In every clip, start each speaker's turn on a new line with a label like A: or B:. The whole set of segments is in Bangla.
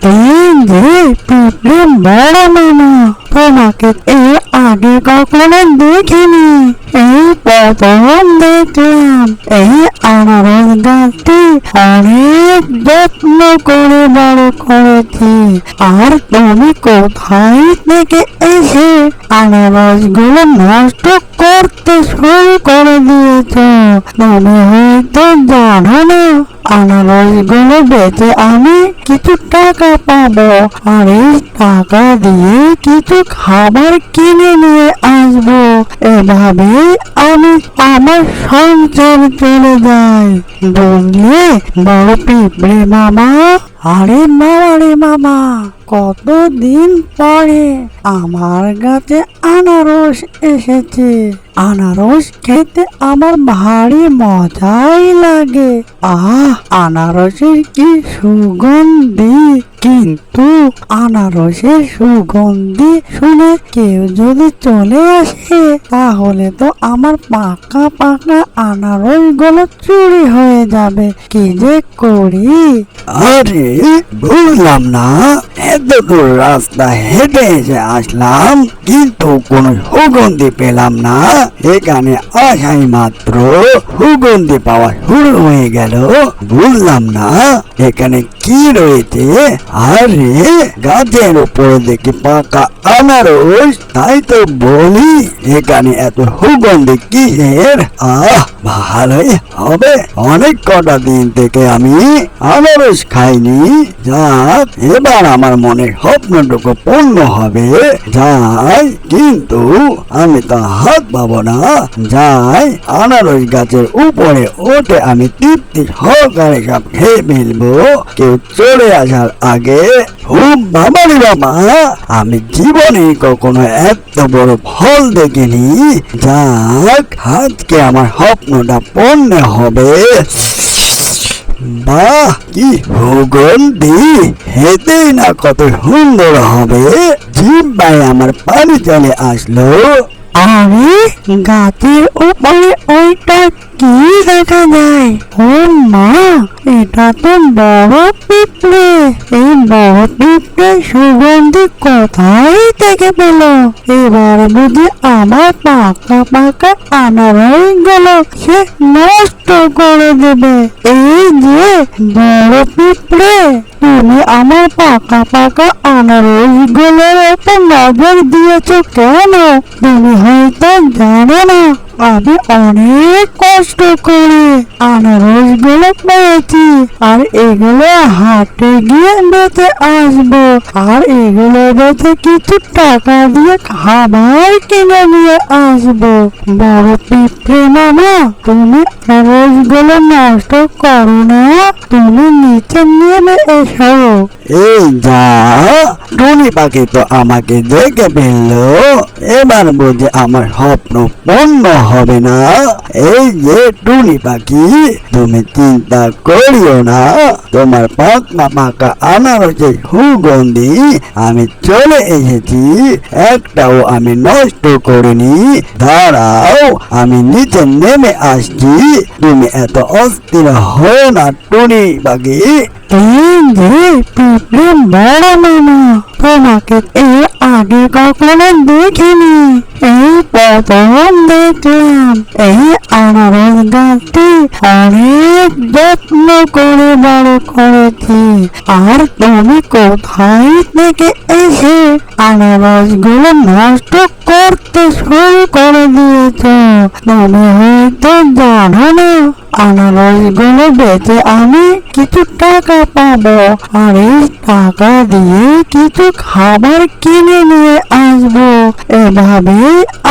A: এই যে পিঁপড়ে বড় মামা, তোমাকে এর আগে কখনো দেখিনি। এই প্রথম দেখলাম। এই আনারস গাছটি অনেক যত্ন করে বড় করেছি, আর তুমি কোথায় থেকে এসে আনারস গুলো নষ্ট করতে শুরু করে দিয়েছ? তুমি হয়তো জানো না, আনারস গুলো বেচে আমি কিছু টাকা পাবো, আর এই টাকা দিয়ে কিছু খাবার কিনে নিয়ে আসবো। এভাবে আমি আমার সংসার চলে যাই, বুঝলে বড় পিঁপড়ে মামা? আরে মামা রে মামা, কতদিন পরে আমার গাছে আনারস এসেছে। আনারস খেতে আমার ভারী মজাই লাগে। আনারসের কি সুগন্ধি! কিন্তু আনারসের সুগন্ধি শুনে কেউ যদি চলে আসে, তাহলে তো আমার পাকা পাকা আনারস গুলো চুরি হয়ে যাবে। কি যে করি!
B: আরে বুঝলাম না, এত দূর রাস্তা হেঁটে এসে আসলাম, কিন্তু কোনো সুগন্ধি পেলাম না। এখানে আসাই মাত্র সুগন্ধি পাওয়া শুরু হয়ে গেল। বুঝলাম না এখানে কি রয়েছে। আরে গাছের উপরে দেখি পাকা আনারস, তাই তো বলি এখানে এত সুগন্ধি কিসের? ভালোই হবে, অনেক কটা দিন থেকে আমি আনারস খাইনি। যাক, এবার আমার মনের স্বপ্নটুকু পূর্ণ হবে। যাই, কিন্তু আমি তো হাত পাবো না। যাই, আনারস গাছের উপরে ওঠে আমি তৃপ্তি সহকারে সব খেয়ে ফেলবো, কেউ চলে আসার আগে। বাবারে বাবা, আমি জীবনে কখনো এত বড় ফল দেখিনি। যাক, আজকে আমার স্বপ্নটা পূর্ণ হবে। বাহ, কি সুগন্ধি! হেতেই না কত সুন্দর হবে। জিহ্বায় আমার পানি চলে আসলো।
A: আরে গাছের উপরে ওইটা কি দেখা যায়? ও মা, এটা তো বড় পিঁপড়ে। এই বড় পিঁপড়ে সুগন্ধি কোথায় থেকে পেল? এবার বুঝি আমার পাকা পাকা আনারস গুলো সে নষ্ট করে দেবে। এই যে বড় পিঁপড়ে, তুমি আমার পাকা পাকা আনারস গুলোর উপর নজর দিয়েছ কেন? তুমি হয়তো জানো না, আমি অনেক কষ্ট করে আনারস গুলো পেয়েছি, আর এগুলো হাটে গিয়ে বেঁচে আসবো, আর এগুলো বেঁচে কিছু টাকা দিয়ে খাবার কিনে নিয়ে আসবো। বড় পিঁপড়ে মামা, তুমি আনারস গুলো নষ্ট করো না, তুমি নিচে নেমে এসো।
B: এই যা, টুনি পাখি তো আমাকে দেখে ফেললো। এবার বুঝি আমার স্বপ্ন পূর্ণ হবে না। এই যে টুনি পাখি, তুমি চিন্তা করিও না, তোমার পাকা পাকা আনারসের সুগন্ধি আমি চলে এসেছি, একটাও আমি নষ্ট করিনি। দাঁড়াও, আমি নিচে নেমে আসছি। তুমি এত অস্থির হও না টুনি পাখি।
A: এই যে পিঁপড়ে বড় মামা, তোমাকে এর আগে কখনো দেখিনি। এই প্রথম দেখলাম। এই আনারস গাছটি অনেক যত্ন করে বড় করেছি, আর তুমি কোথায় থেকে এসে আনারস গুলো নষ্ট করতে শুরু করে দিয়েছ? তুমি হয়তো জানো না, আনারস গুলো বেচে আমি কিছু টাকা পাবো, আর এই টাকা দিয়ে কিছু খাবার কিনে নিয়ে আসবো। এভাবে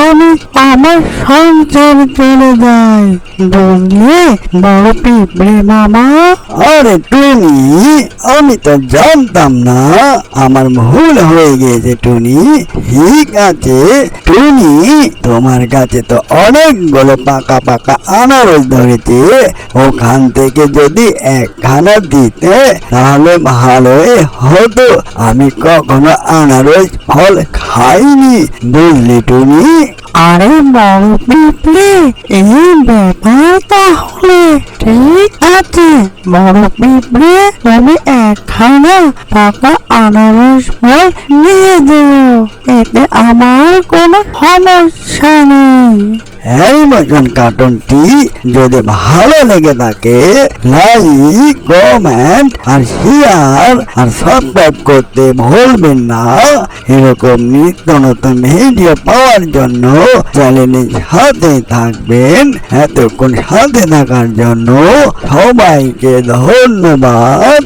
A: আমি আমার সংসার চলে যাই, বুঝলে বড় পিঁপড়ে মামা?
B: আরে টুনি, আমি তো জানতাম না, আমার ভুল হয়ে গেছে টুনি। ঠিক আছে টুনি, তোমার কাছে তো অনেকগুলো পাকা পাকা আনারস ধরেছে, ওখান থেকে যদি একখানা দিতে তাহলে ভালোই হতো। আমি কখনো আনারস ফল খাইনি, বুঝলি তুমি?
A: আরে বড় পিঁপড়ে, এই ব্যাপার তাহলে। ঠিক আছে বড় পিঁপড়ে, তুমি একখানা পাকা আনারস ফল নিয়ে দিও, এতে আমার কোনো সমস্যা নেই।
B: এই মতন কার্টুনটি যদি ভালো লেগে থাকে, লাইক, কমেন্ট আর শেয়ার আর সাবস্ক্রাইব করতে ভুলবেন না। এরকম নিত্য নতুন ভিডিও পাওয়ার জন্য চ্যানেলের সাথে থাকবেন। এতক্ষণ সাথে থাকার জন্য সবাইকে ধন্যবাদ।